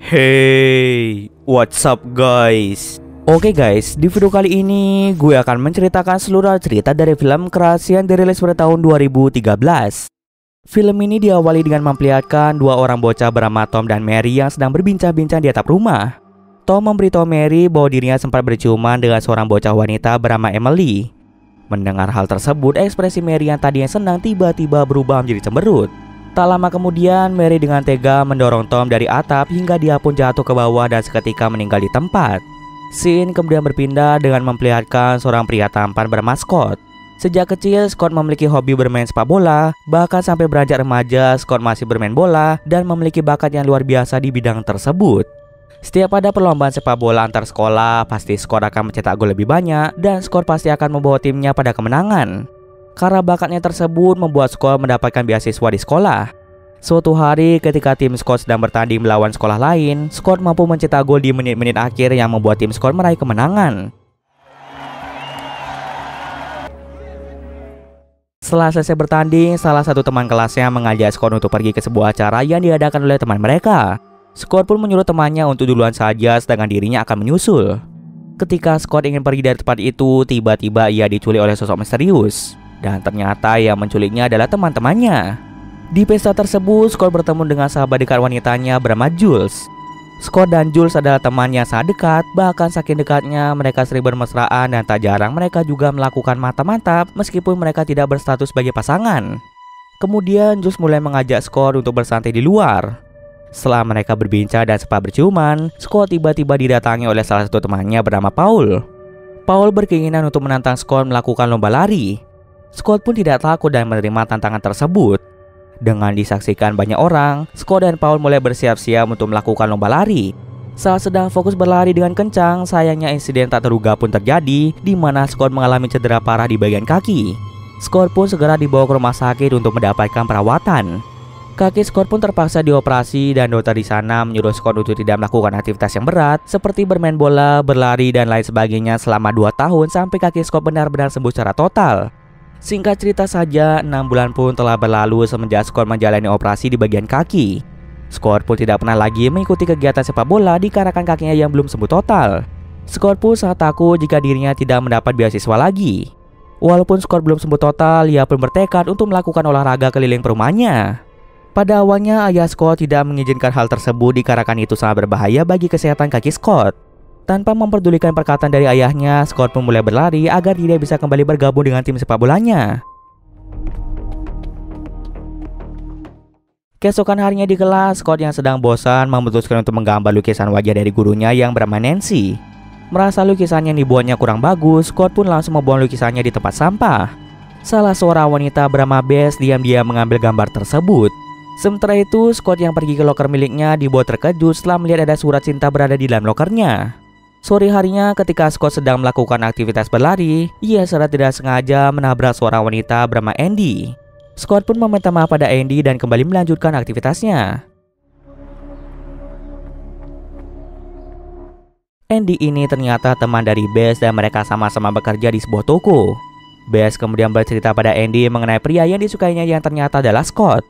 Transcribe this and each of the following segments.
Hey, what's up guys? Oke guys, di video kali ini gue akan menceritakan seluruh cerita dari film Crash yang dirilis pada tahun 2013. Film ini diawali dengan memperlihatkan dua orang bocah bernama Tom dan Mary yang sedang berbincang-bincang di atap rumah. Tom memberitahu Mary bahwa dirinya sempat berciuman dengan seorang bocah wanita bernama Emily. Mendengar hal tersebut, ekspresi Mary yang tadinya senang tiba-tiba berubah menjadi cemberut. Tak lama kemudian, Mary dengan tega mendorong Tom dari atap hingga dia pun jatuh ke bawah dan seketika meninggal di tempat. Scene kemudian berpindah dengan memperlihatkan seorang pria tampan bernama Scott. Sejak kecil, Scott memiliki hobi bermain sepak bola. Bahkan sampai beranjak remaja, Scott masih bermain bola dan memiliki bakat yang luar biasa di bidang tersebut. Setiap ada perlombaan sepak bola antar sekolah, pasti Scott akan mencetak gol lebih banyak dan Scott pasti akan membawa timnya pada kemenangan. Karena bakatnya tersebut membuat Scott mendapatkan beasiswa di sekolah. Suatu hari ketika tim Scott sedang bertanding melawan sekolah lain, Scott mampu mencetak gol di menit-menit akhir yang membuat tim Scott meraih kemenangan. Setelah selesai bertanding, salah satu teman kelasnya mengajak Scott untuk pergi ke sebuah acara yang diadakan oleh teman mereka. Scott pun menyuruh temannya untuk duluan saja, sedangkan dirinya akan menyusul. Ketika Scott ingin pergi dari tempat itu, tiba-tiba ia diculik oleh sosok misterius. Dan ternyata yang menculiknya adalah teman-temannya. Di pesta tersebut, Scott bertemu dengan sahabat dekat wanitanya bernama Jules. Scott dan Jules adalah teman yang sangat dekat, bahkan saking dekatnya mereka sering bermesraan dan tak jarang mereka juga melakukan mantap-mantap meskipun mereka tidak berstatus sebagai pasangan. Kemudian Jules mulai mengajak Scott untuk bersantai di luar. Setelah mereka berbincang dan sempat berciuman, Scott tiba-tiba didatangi oleh salah satu temannya bernama Paul. Paul berkeinginan untuk menantang Scott melakukan lomba lari. Scott pun tidak takut dan menerima tantangan tersebut. Dengan disaksikan banyak orang, Scott dan Paul mulai bersiap-siap untuk melakukan lomba lari. Saat sedang fokus berlari dengan kencang, sayangnya insiden tak terduga pun terjadi, di mana Scott mengalami cedera parah di bagian kaki. Scott pun segera dibawa ke rumah sakit untuk mendapatkan perawatan. Kaki Scott pun terpaksa dioperasi dan dokter di sana menyuruh Scott untuk tidak melakukan aktivitas yang berat seperti bermain bola, berlari, dan lain sebagainya selama 2 tahun sampai kaki Scott benar-benar sembuh secara total. Singkat cerita saja, 6 bulan pun telah berlalu semenjak Scott menjalani operasi di bagian kaki. Scott pun tidak pernah lagi mengikuti kegiatan sepak bola dikarenakan kakinya yang belum sembuh total. Scott pun sangat takut jika dirinya tidak mendapat beasiswa lagi. Walaupun Scott belum sembuh total, ia pun bertekad untuk melakukan olahraga keliling perumahannya. Pada awalnya, ayah Scott tidak mengizinkan hal tersebut dikarenakan itu sangat berbahaya bagi kesehatan kaki Scott. Tanpa memperdulikan perkataan dari ayahnya, Scott pun mulai berlari agar dia bisa kembali bergabung dengan tim sepak bolanya. Keesokan harinya di kelas, Scott yang sedang bosan memutuskan untuk menggambar lukisan wajah dari gurunya yang bernama Nancy. Merasa lukisannya yang dibuatnya kurang bagus, Scott pun langsung membuang lukisannya di tempat sampah. Salah seorang wanita bernama Bess diam-diam mengambil gambar tersebut. Sementara itu, Scott yang pergi ke loker miliknya dibuat terkejut setelah melihat ada surat cinta berada di dalam lokernya. Sore harinya ketika Scott sedang melakukan aktivitas berlari, ia secara tidak sengaja menabrak seorang wanita bernama Andy. Scott pun meminta maaf pada Andy dan kembali melanjutkan aktivitasnya. Andy ini ternyata teman dari Bess dan mereka sama-sama bekerja di sebuah toko. Bess kemudian bercerita pada Andy mengenai pria yang disukainya yang ternyata adalah Scott.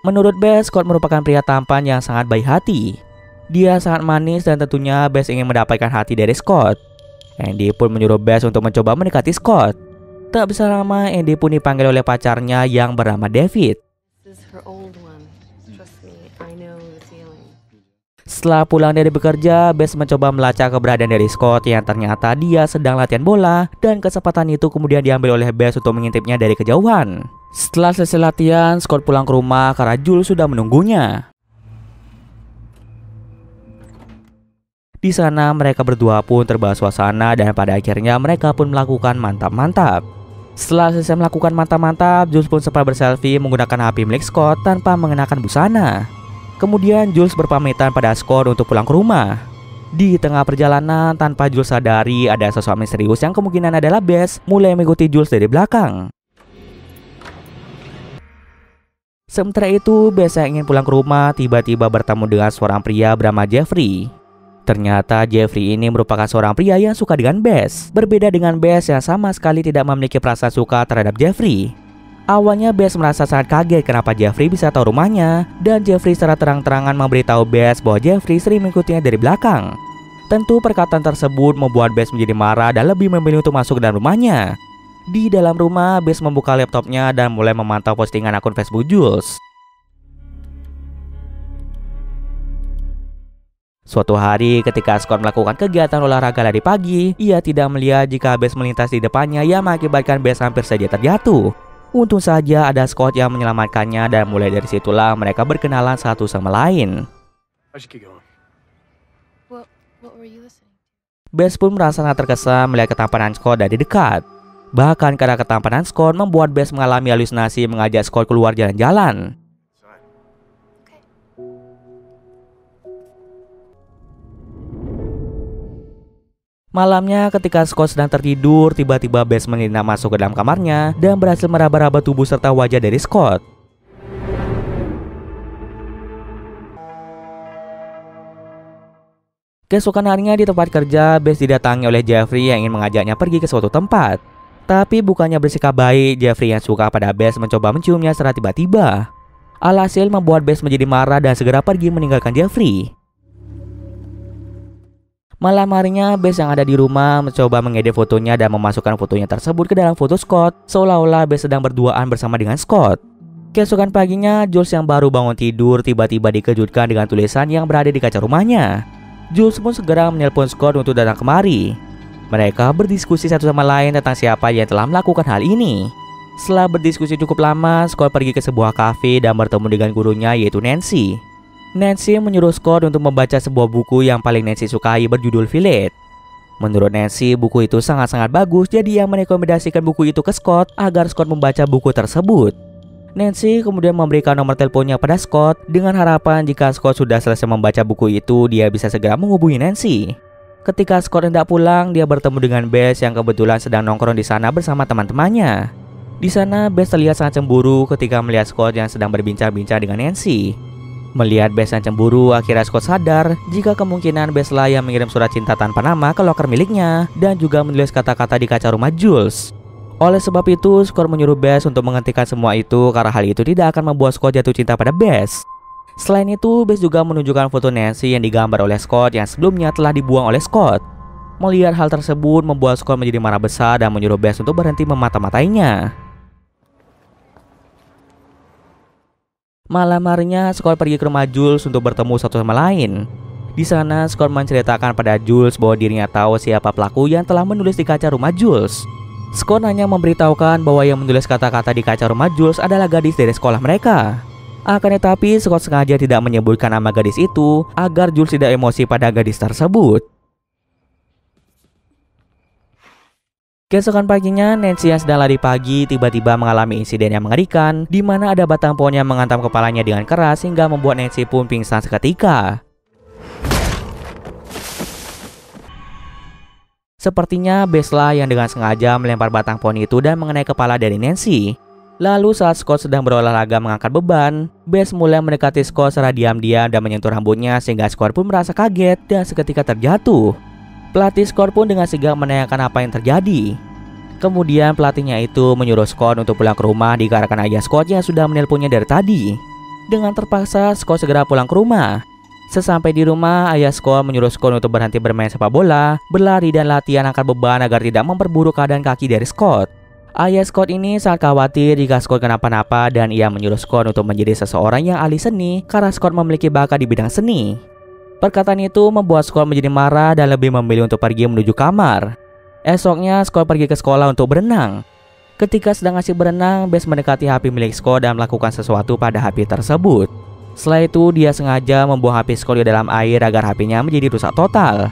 Menurut Bess, Scott merupakan pria tampan yang sangat baik hati. Dia sangat manis dan tentunya Bess ingin mendapatkan hati dari Scott. Andy pun menyuruh Bess untuk mencoba mendekati Scott. Tak bisa lama, Andy pun dipanggil oleh pacarnya yang bernama David. Setelah pulang dari bekerja, Bess mencoba melacak keberadaan dari Scott yang ternyata dia sedang latihan bola dan kesempatan itu kemudian diambil oleh Bess untuk mengintipnya dari kejauhan. Setelah selesai latihan, Scott pulang ke rumah karena Jules sudah menunggunya. Di sana mereka berdua pun terbawa suasana dan pada akhirnya mereka pun melakukan mantap-mantap. Setelah selesai melakukan mantap-mantap, Jules pun sempat berselfie menggunakan HP milik Scott tanpa mengenakan busana. Kemudian Jules berpamitan pada Scott untuk pulang ke rumah. Di tengah perjalanan, tanpa Jules sadari ada sosok misterius yang kemungkinan adalah Bess mulai mengikuti Jules dari belakang. Sementara itu, Bess yang ingin pulang ke rumah tiba-tiba bertemu dengan seorang pria bernama Jeffrey. Ternyata Jeffrey ini merupakan seorang pria yang suka dengan Bess. Berbeda dengan Bess yang sama sekali tidak memiliki perasaan suka terhadap Jeffrey. Awalnya Bess merasa sangat kaget kenapa Jeffrey bisa tahu rumahnya, dan Jeffrey secara terang-terangan memberitahu Bess bahwa Jeffrey sering mengikutinya dari belakang. Tentu perkataan tersebut membuat Bess menjadi marah dan lebih memilih untuk masuk ke dalam rumahnya. Di dalam rumah, Bess membuka laptopnya dan mulai memantau postingan akun Facebook Jules. Suatu hari ketika Scott melakukan kegiatan olahraga lari pagi, ia tidak melihat jika Bess melintas di depannya yang mengakibatkan Bess hampir saja terjatuh. Untung saja ada Scott yang menyelamatkannya dan mulai dari situlah mereka berkenalan satu sama lain. Bess pun merasa sangat terkesan melihat ketampanan Scott dari dekat. Bahkan karena ketampanan Scott membuat Bess mengalami halusinasi mengajak Scott keluar jalan-jalan. Malamnya ketika Scott sedang tertidur, tiba-tiba Bess menyelinap masuk ke dalam kamarnya dan berhasil meraba-raba tubuh serta wajah dari Scott. Keesokan harinya di tempat kerja, Bess didatangi oleh Jeffrey yang ingin mengajaknya pergi ke suatu tempat. Tapi bukannya bersikap baik, Jeffrey yang suka pada Bess mencoba menciumnya secara tiba-tiba. Alhasil membuat Bess menjadi marah dan segera pergi meninggalkan Jeffrey. Malam harinya, Bess yang ada di rumah mencoba mengedit fotonya dan memasukkan fotonya tersebut ke dalam foto Scott, seolah-olah Bess sedang berduaan bersama dengan Scott. Keesokan paginya, Jules yang baru bangun tidur tiba-tiba dikejutkan dengan tulisan yang berada di kaca rumahnya. Jules pun segera menelpon Scott untuk datang kemari. Mereka berdiskusi satu sama lain tentang siapa yang telah melakukan hal ini. Setelah berdiskusi cukup lama, Scott pergi ke sebuah kafe dan bertemu dengan gurunya yaitu Nancy. Nancy menyuruh Scott untuk membaca sebuah buku yang paling Nancy sukai berjudul Village. Menurut Nancy, buku itu sangat-sangat bagus, jadi ia merekomendasikan buku itu ke Scott agar Scott membaca buku tersebut. Nancy kemudian memberikan nomor teleponnya pada Scott dengan harapan jika Scott sudah selesai membaca buku itu, dia bisa segera menghubungi Nancy. Ketika Scott hendak pulang, dia bertemu dengan Bess yang kebetulan sedang nongkrong di sana bersama teman-temannya. Di sana, Bess terlihat sangat cemburu ketika melihat Scott yang sedang berbincang-bincang dengan Nancy. Melihat Bess yang cemburu, akhirnya Scott sadar jika kemungkinan Bess lah yang mengirim surat cinta tanpa nama ke loker miliknya dan juga menulis kata-kata di kaca rumah Jules. Oleh sebab itu, Scott menyuruh Bess untuk menghentikan semua itu karena hal itu tidak akan membuat Scott jatuh cinta pada Bess. Selain itu, Bess juga menunjukkan foto Nancy yang digambar oleh Scott yang sebelumnya telah dibuang oleh Scott. Melihat hal tersebut membuat Scott menjadi marah besar dan menyuruh Bess untuk berhenti memata-matainya. Malam harinya, Scott pergi ke rumah Jules untuk bertemu satu sama lain. Di sana, Scott menceritakan pada Jules bahwa dirinya tahu siapa pelaku yang telah menulis di kaca rumah Jules. Scott hanya memberitahukan bahwa yang menulis kata-kata di kaca rumah Jules adalah gadis dari sekolah mereka. Akan tetapi, Scott sengaja tidak menyebutkan nama gadis itu agar Jules tidak emosi pada gadis tersebut. Keesokan paginya, Nancy yang sedang lari pagi tiba-tiba mengalami insiden yang mengerikan, di mana ada batang pohon yang menghantam kepalanya dengan keras hingga membuat Nancy pun pingsan seketika. Sepertinya Bess lah yang dengan sengaja melempar batang pohon itu dan mengenai kepala dari Nancy. Lalu saat Scott sedang berolahraga mengangkat beban, Bess mulai mendekati Scott secara diam-diam dan menyentuh rambutnya sehingga Scott pun merasa kaget dan seketika terjatuh. Pelatih Scott pun dengan sigap menanyakan apa yang terjadi. Kemudian pelatihnya itu menyuruh Scott untuk pulang ke rumah dikarenakan ayah Scott yang sudah menelponnya dari tadi. Dengan terpaksa, Scott segera pulang ke rumah. Sesampai di rumah, ayah Scott menyuruh Scott untuk berhenti bermain sepak bola, berlari dan latihan angkat beban agar tidak memperburuk keadaan kaki dari Scott. Ayah Scott ini sangat khawatir jika Scott kenapa-napa dan ia menyuruh Scott untuk menjadi seseorang yang ahli seni karena Scott memiliki bakat di bidang seni. Perkataan itu membuat Scott menjadi marah dan lebih memilih untuk pergi menuju kamar. Esoknya, Scott pergi ke sekolah untuk berenang. Ketika sedang asik berenang, Bess mendekati HP milik Scott dan melakukan sesuatu pada HP tersebut. Setelah itu, dia sengaja membuang HP Scott di dalam air agar HP-nya menjadi rusak total.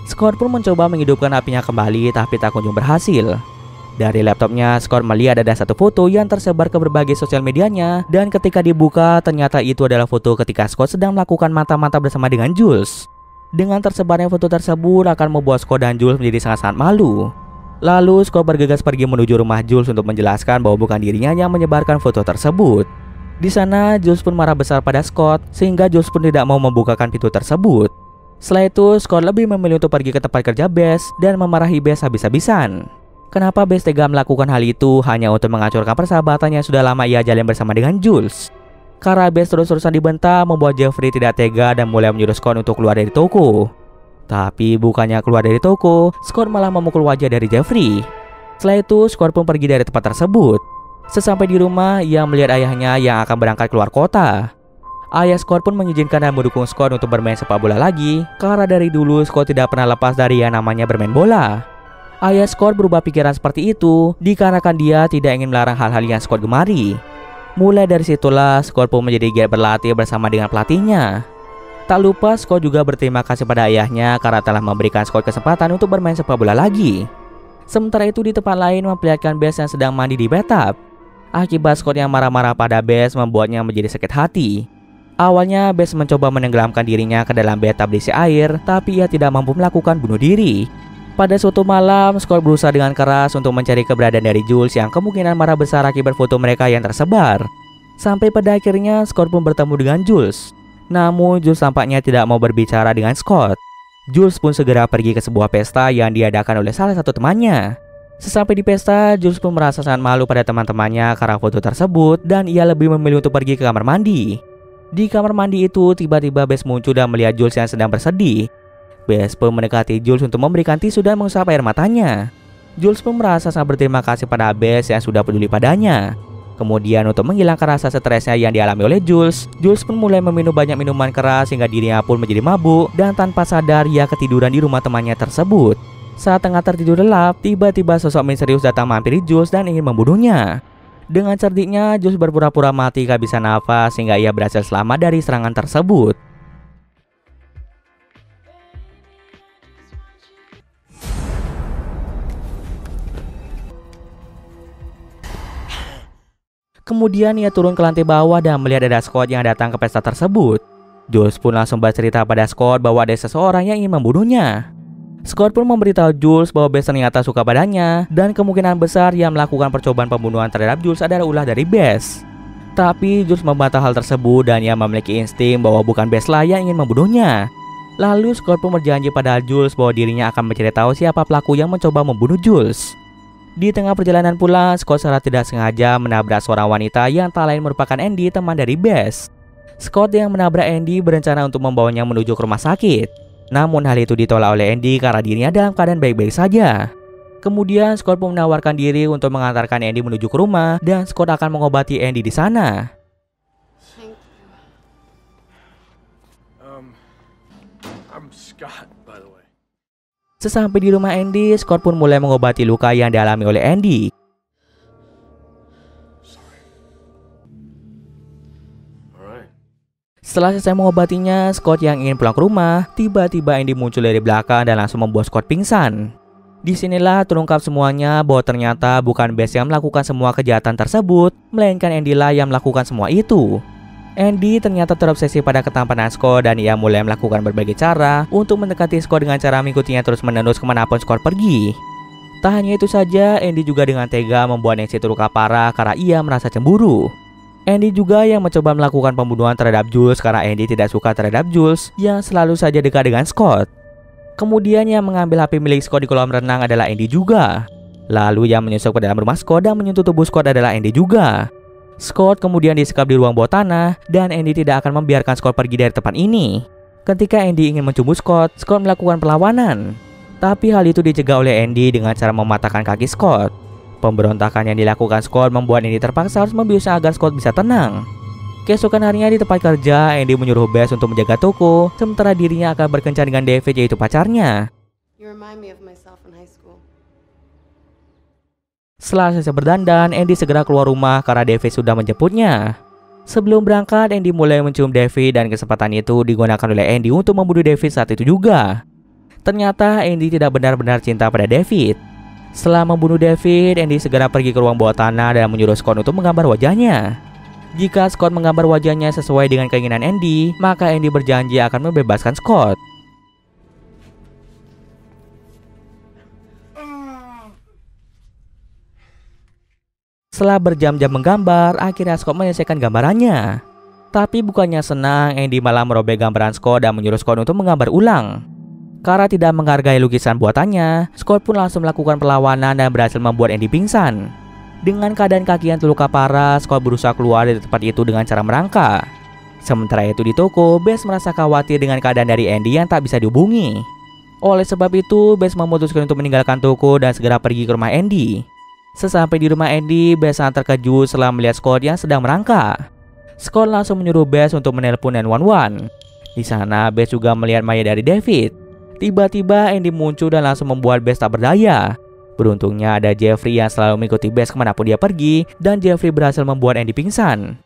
Scott pun mencoba menghidupkan HP-nya kembali tapi tak kunjung berhasil. Dari laptopnya, Scott melihat ada satu foto yang tersebar ke berbagai sosial medianya, dan ketika dibuka, ternyata itu adalah foto ketika Scott sedang melakukan mata-mata bersama dengan Jules. Dengan tersebarnya foto tersebut akan membuat Scott dan Jules menjadi sangat-sangat malu. Lalu Scott bergegas pergi menuju rumah Jules untuk menjelaskan bahwa bukan dirinya yang menyebarkan foto tersebut. Di sana, Jules pun marah besar pada Scott, sehingga Jules pun tidak mau membukakan pintu tersebut. Setelah itu, Scott lebih memilih untuk pergi ke tempat kerja Bess dan memarahi Bess habis-habisan. Kenapa Bess tega melakukan hal itu hanya untuk menghancurkan persahabatan yang sudah lama ia jalin bersama dengan Jules? Karena Bess terus-terusan dibentak membuat Jeffrey tidak tega dan mulai menyuruh Scott untuk keluar dari toko. Tapi bukannya keluar dari toko, Scott malah memukul wajah dari Jeffrey. Setelah itu, Scott pun pergi dari tempat tersebut. Sesampai di rumah, ia melihat ayahnya yang akan berangkat keluar kota. Ayah Scott pun mengizinkan dan mendukung Scott untuk bermain sepak bola lagi, karena dari dulu Scott tidak pernah lepas dari yang namanya bermain bola. Ayah Scott berubah pikiran seperti itu dikarenakan dia tidak ingin melarang hal-hal yang Scott gemari. Mulai dari situlah Scott pun menjadi giat berlatih bersama dengan pelatihnya. Tak lupa Scott juga berterima kasih pada ayahnya karena telah memberikan Scott kesempatan untuk bermain sepak bola lagi. Sementara itu di tempat lain memperlihatkan Bess yang sedang mandi di bathtub. Akibat Scott yang marah-marah pada Bess membuatnya menjadi sakit hati. Awalnya Bess mencoba menenggelamkan dirinya ke dalam bathtub berisi air, tapi ia tidak mampu melakukan bunuh diri. Pada suatu malam, Scott berusaha dengan keras untuk mencari keberadaan dari Jules yang kemungkinan marah besar akibat foto mereka yang tersebar. Sampai pada akhirnya Scott pun bertemu dengan Jules. Namun Jules tampaknya tidak mau berbicara dengan Scott. Jules pun segera pergi ke sebuah pesta yang diadakan oleh salah satu temannya. Sesampai di pesta, Jules pun merasa sangat malu pada teman-temannya karena foto tersebut dan ia lebih memilih untuk pergi ke kamar mandi. Di kamar mandi itu, tiba-tiba Bess muncul dan melihat Jules yang sedang bersedih. Bess pun mendekati Jules untuk memberikan tisu dan mengusap air matanya. Jules pun merasa sangat berterima kasih pada Bess yang sudah peduli padanya. Kemudian untuk menghilangkan rasa stresnya yang dialami oleh Jules pun mulai meminum banyak minuman keras hingga dirinya pun menjadi mabuk dan tanpa sadar ia ketiduran di rumah temannya tersebut. Saat tengah tertidur lelap, tiba-tiba sosok misterius datang menghampiri Jules dan ingin membunuhnya. Dengan cerdiknya, Jules berpura-pura mati kehabisan nafas sehingga ia berhasil selamat dari serangan tersebut. Kemudian ia turun ke lantai bawah dan melihat ada Scott yang datang ke pesta tersebut. Jules pun langsung bercerita pada Scott bahwa ada seseorang yang ingin membunuhnya. Scott pun memberitahu Jules bahwa Bess ternyata suka padanya dan kemungkinan besar yang melakukan percobaan pembunuhan terhadap Jules adalah ulah dari Bess. Tapi Jules membantah hal tersebut dan ia memiliki insting bahwa bukan Bess lah yang ingin membunuhnya. Lalu Scott pun berjanji pada Jules bahwa dirinya akan mencari tahu siapa pelaku yang mencoba membunuh Jules. Di tengah perjalanan pulang, Scott secara tidak sengaja menabrak seorang wanita yang tak lain merupakan Andy, teman dari Bess. Scott yang menabrak Andy berencana untuk membawanya menuju ke rumah sakit. Namun hal itu ditolak oleh Andy karena dirinya dalam keadaan baik-baik saja. Kemudian Scott pun menawarkan diri untuk mengantarkan Andy menuju ke rumah dan Scott akan mengobati Andy di sana. I'm Scott, by the way. Sesampai di rumah Andy, Scott pun mulai mengobati luka yang dialami oleh Andy. Setelah selesai mengobatinya, Scott yang ingin pulang ke rumah, tiba-tiba Andy muncul dari belakang dan langsung membuat Scott pingsan. Disinilah terungkap semuanya bahwa ternyata bukan Bess yang melakukan semua kejahatan tersebut, melainkan Andy lah yang melakukan semua itu. Andy ternyata terobsesi pada ketampanan Scott dan ia mulai melakukan berbagai cara untuk mendekati Scott dengan cara mengikutinya terus-menerus kemanapun Scott pergi. Tak hanya itu saja, Andy juga dengan tega membuat Nancy terluka parah karena ia merasa cemburu. Andy juga yang mencoba melakukan pembunuhan terhadap Jules karena Andy tidak suka terhadap Jules yang selalu saja dekat dengan Scott. Kemudian yang mengambil HP milik Scott di kolam renang adalah Andy juga. Lalu yang menyusup ke dalam rumah Scott dan menyentuh tubuh Scott adalah Andy juga. Scott kemudian disekap di ruang bawah tanah dan Andy tidak akan membiarkan Scott pergi dari tempat ini. Ketika Andy ingin mencubuk Scott, Scott melakukan perlawanan. Tapi hal itu dicegah oleh Andy dengan cara mematahkan kaki Scott. Pemberontakan yang dilakukan Scott membuat Andy terpaksa harus membiusnya agar Scott bisa tenang. Keesokan harinya di tempat kerja, Andy menyuruh Bess untuk menjaga toko, sementara dirinya akan berkencan dengan David yaitu pacarnya. Setelah selesai berdandan, Andy segera keluar rumah karena David sudah menjemputnya. Sebelum berangkat, Andy mulai mencium David dan kesempatan itu digunakan oleh Andy untuk membunuh David saat itu juga. Ternyata Andy tidak benar-benar cinta pada David. Setelah membunuh David, Andy segera pergi ke ruang bawah tanah dan menyuruh Scott untuk menggambar wajahnya. Jika Scott menggambar wajahnya sesuai dengan keinginan Andy, maka Andy berjanji akan membebaskan Scott. Setelah berjam-jam menggambar, akhirnya Scott menyelesaikan gambarannya. Tapi bukannya senang, Andy malah merobek gambaran Scott dan menyuruh Scott untuk menggambar ulang. Karena tidak menghargai lukisan buatannya, Scott pun langsung melakukan perlawanan dan berhasil membuat Andy pingsan. Dengan keadaan kaki yang terluka parah, Scott berusaha keluar dari tempat itu dengan cara merangkak. Sementara itu di toko, Bess merasa khawatir dengan keadaan dari Andy yang tak bisa dihubungi. Oleh sebab itu, Bess memutuskan untuk meninggalkan toko dan segera pergi ke rumah Andy. Sesampai di rumah Andy, Bess sangat terkejut setelah melihat Scott yang sedang merangkak. Scott langsung menyuruh Bess untuk menelpon 911. Di sana, Bess juga melihat mayat dari David. Tiba-tiba Andy muncul dan langsung membuat Bess tak berdaya. Beruntungnya ada Jeffrey yang selalu mengikuti Bess kemanapun dia pergi, dan Jeffrey berhasil membuat Andy pingsan.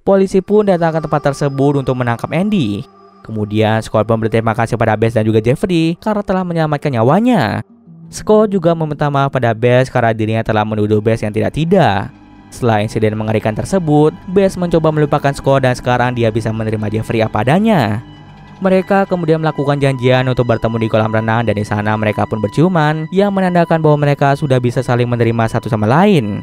Polisi pun datang ke tempat tersebut untuk menangkap Andy. Kemudian Scott pun berterima kasih pada Bess dan juga Jeffrey karena telah menyelamatkan nyawanya. Scott juga meminta maaf pada Bess karena dirinya telah menuduh Bess yang tidak-tidak. Setelah insiden mengerikan tersebut, Bess mencoba melupakan Scott dan sekarang dia bisa menerima Jeffrey apa adanya. Mereka kemudian melakukan janjian untuk bertemu di kolam renang dan di sana mereka pun berciuman yang menandakan bahwa mereka sudah bisa saling menerima satu sama lain.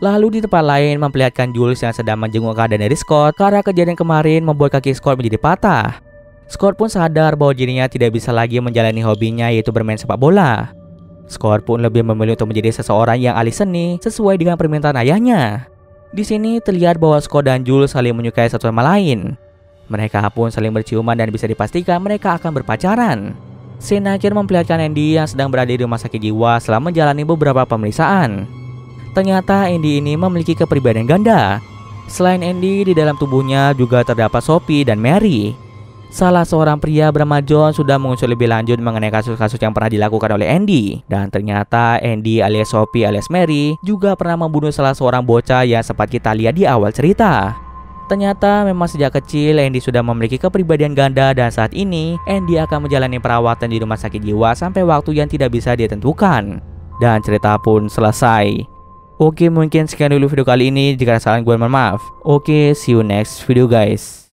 Lalu di tempat lain memperlihatkan Jules yang sedang menjenguk keadaan dari Scott karena kejadian kemarin membuat kaki Scott menjadi patah. Scott pun sadar bahwa dirinya tidak bisa lagi menjalani hobinya yaitu bermain sepak bola. Scott pun lebih memilih untuk menjadi seseorang yang ahli seni sesuai dengan permintaan ayahnya. Di sini terlihat bahwa Scott dan Jules saling menyukai satu sama lain. Mereka pun saling berciuman dan bisa dipastikan mereka akan berpacaran. Scene akhir memperlihatkan Andy yang sedang berada di rumah sakit jiwa setelah menjalani beberapa pemeriksaan. Ternyata Andy ini memiliki kepribadian ganda. Selain Andy, di dalam tubuhnya juga terdapat Sophie dan Mary. Salah seorang pria bernama John sudah mengusut lebih lanjut mengenai kasus-kasus yang pernah dilakukan oleh Andy. Dan ternyata Andy alias Sophie alias Mary juga pernah membunuh salah seorang bocah yang sempat kita lihat di awal cerita. Ternyata memang sejak kecil Andy sudah memiliki kepribadian ganda dan saat ini Andy akan menjalani perawatan di rumah sakit jiwa sampai waktu yang tidak bisa dia tentukan. Dan cerita pun selesai. Oke, mungkin sekian dulu video kali ini. Jika ada kesalahan gue mohon maaf. Oke, see you next video guys.